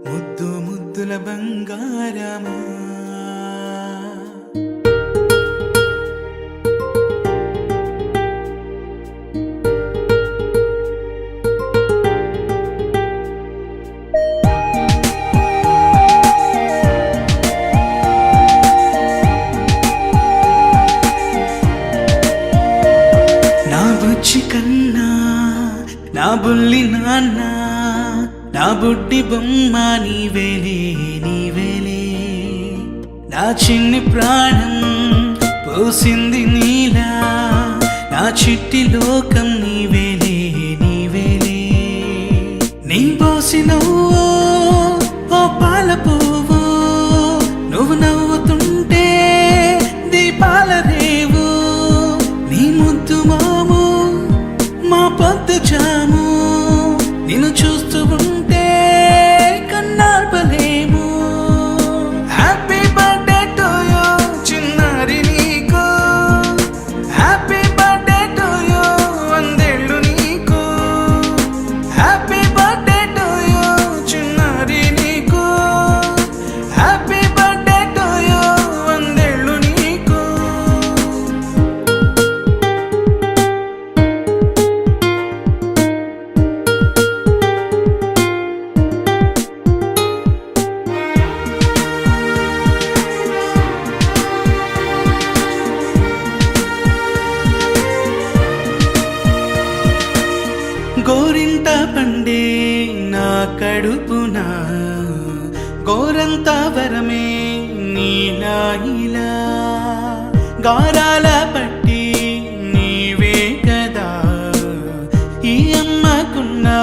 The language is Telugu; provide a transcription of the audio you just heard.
ముద్దు ముద్దుల బంగారమా నా బుజ్జి కన్నా నా బుల్లి నాన్న నా బుడ్డి బొమ్మ నీవేలే నీవేలే నా చిన్ని ప్రాణం పోసింది నీలా నా చిట్టి లోకం నీవేలే నీవేలే నీ పోసినవో ఓ పాల పువ్వు నువ్వు నవ్వుతుంటే దీపాల రేవు నీ ముద్దు మాము మా పొద్దు జాము నిన్ను చూస్తూ ఉంటే కన్నార్పలేము హ్యాపీ బర్త్డే టు యూ చిన్నారి నీకు హ్యాపీ బర్త్డే టు యూ వందేళ్ళు నీకు హ్యాపీ బర్త్డే టు యూ చిన్నారి నీకు హ్యాపీ బర్త్డే టు యూ వందేళ్ళు నీకు గోరింట పండే నా కడుపున గోరంత వరమే నీలా ఇలా గారాల పట్టి నీవే కదా ఈ అమ్మకున్నా